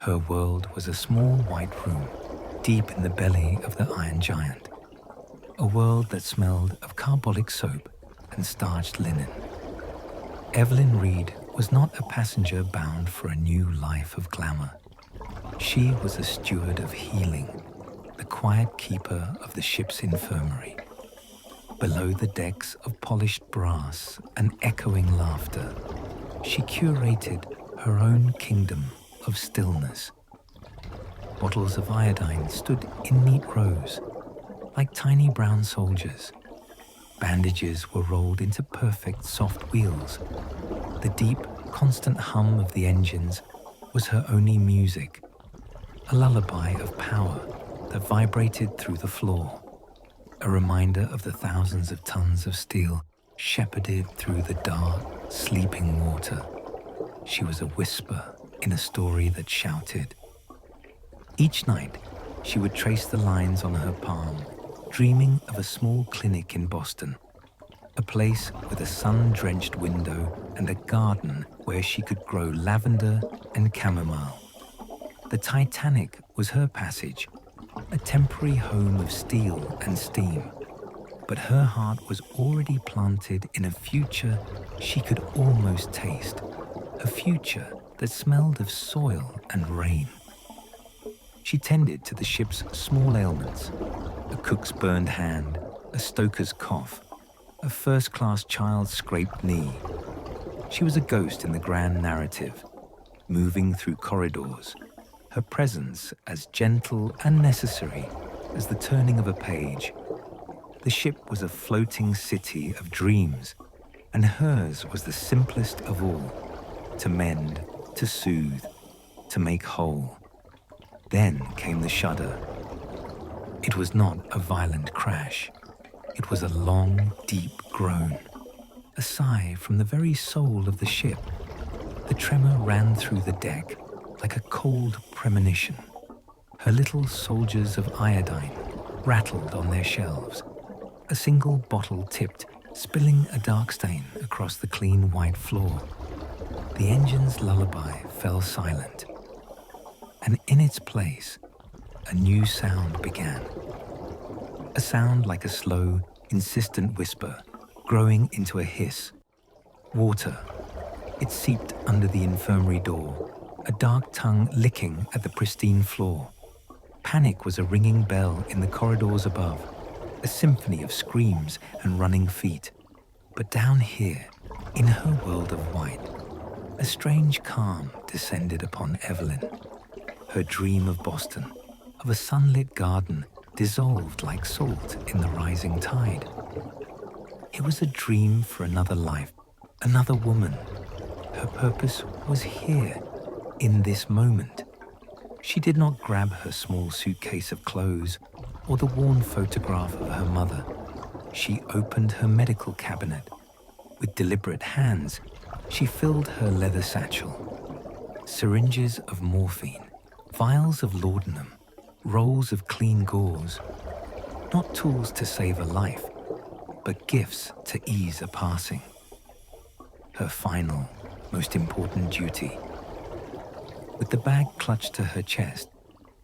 Her world was a small white room, deep in the belly of the Iron Giant. A world that smelled of carbolic soap and starched linen. Evelyn Reed was not a passenger bound for a new life of glamour. She was a steward of healing, the quiet keeper of the ship's infirmary. Below the decks of polished brass and echoing laughter, she curated her own kingdom of stillness. Bottles of iodine stood in neat rows, like tiny brown soldiers. Bandages were rolled into perfect soft wheels. The deep, constant hum of the engines was her only music, a lullaby of power that vibrated through the floor, a reminder of the thousands of tons of steel shepherded through the dark, sleeping water. She was a whisper in a story that shouted. Each night, she would trace the lines on her palm, dreaming of a small clinic in Boston, a place with a sun-drenched window and a garden where she could grow lavender and chamomile. The Titanic was her passage, a temporary home of steel and steam, but her heart was already planted in a future she could almost taste, a future that smelled of soil and rain. She tended to the ship's small ailments, a cook's burned hand, a stoker's cough, a first-class child's scraped knee. She was a ghost in the grand narrative, moving through corridors, her presence as gentle and necessary as the turning of a page. The ship was a floating city of dreams, and hers was the simplest of all, to mend, to soothe, to make whole. Then came the shudder. It was not a violent crash. It was a long, deep groan, a sigh from the very soul of the ship. The tremor ran through the deck like a cold premonition. Her little soldiers of iodine rattled on their shelves. A single bottle tipped, spilling a dark stain across the clean white floor. The engine's lullaby fell silent, and in its place, a new sound began. A sound like a slow, insistent whisper, growing into a hiss. Water. It seeped under the infirmary door, a dark tongue licking at the pristine floor. Panic was a ringing bell in the corridors above, a symphony of screams and running feet. But down here, in her world of white, a strange calm descended upon Evelyn. Her dream of Boston, of a sunlit garden, dissolved like salt in the rising tide. It was a dream for another life, another woman. Her purpose was here, in this moment. She did not grab her small suitcase of clothes or the worn photograph of her mother. She opened her medical cabinet. With deliberate hands, she filled her leather satchel. Syringes of morphine, vials of laudanum, rolls of clean gauze. Not tools to save a life, but gifts to ease a passing. Her final, most important duty. With the bag clutched to her chest,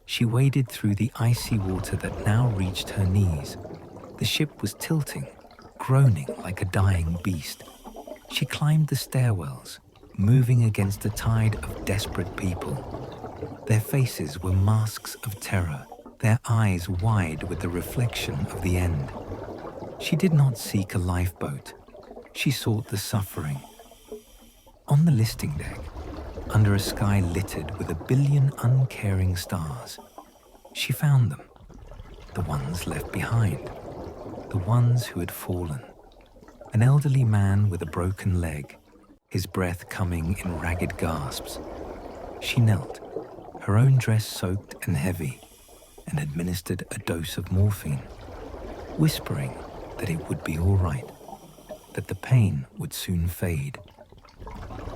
she waded through the icy water that now reached her knees. The ship was tilting, groaning like a dying beast. She climbed the stairwells, moving against a tide of desperate people. Their faces were masks of terror, their eyes wide with the reflection of the end. She did not seek a lifeboat. She sought the suffering. On the listing deck, under a sky littered with a billion uncaring stars, she found them, the ones left behind, the ones who had fallen. An elderly man with a broken leg, his breath coming in ragged gasps. She knelt, her own dress soaked and heavy, and administered a dose of morphine, whispering that it would be all right, that the pain would soon fade.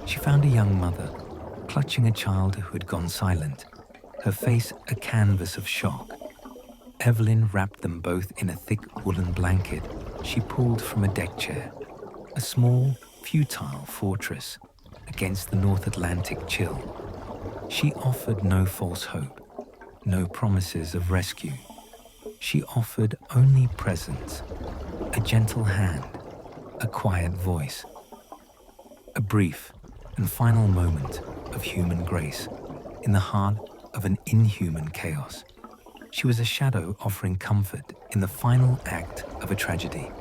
She found a young mother, clutching a child who had gone silent, her face a canvas of shock. Evelyn wrapped them both in a thick woolen blanket she pulled from a deck chair, a small, futile fortress against the North Atlantic chill. She offered no false hope, no promises of rescue. She offered only presence, a gentle hand, a quiet voice, a brief and final moment of human grace in the heart of an inhuman chaos. She was a shadow offering comfort in the final act of a tragedy,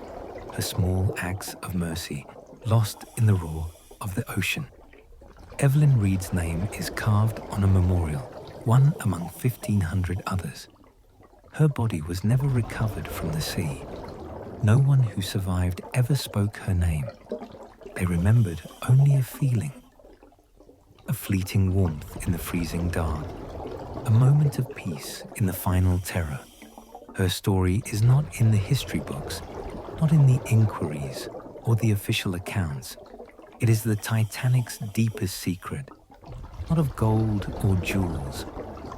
her small acts of mercy lost in the roar of the ocean. Evelyn Reed's name is carved on a memorial, one among 1,500 others. Her body was never recovered from the sea. No one who survived ever spoke her name. They remembered only a feeling, a fleeting warmth in the freezing dark, a moment of peace in the final terror. Her story is not in the history books, not in the inquiries or the official accounts. It is the Titanic's deepest secret, not of gold or jewels,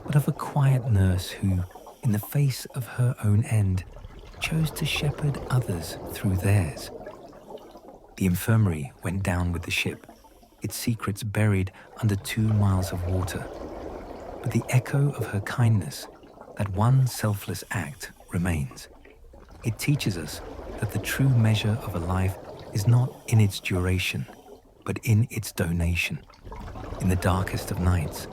but of a quiet nurse who, in the face of her own end, chose to shepherd others through theirs. The Infirmary went down with the ship, its secrets buried under 2 miles of water. But the echo of her kindness, that one selfless act, remains. It teaches us that the true measure of a life is not in its duration, but in its donation. In the darkest of nights,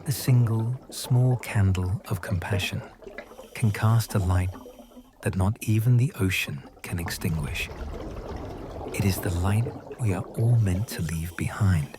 a single, small candle of compassion can cast a light that not even the ocean can extinguish. It is the light we are all meant to leave behind.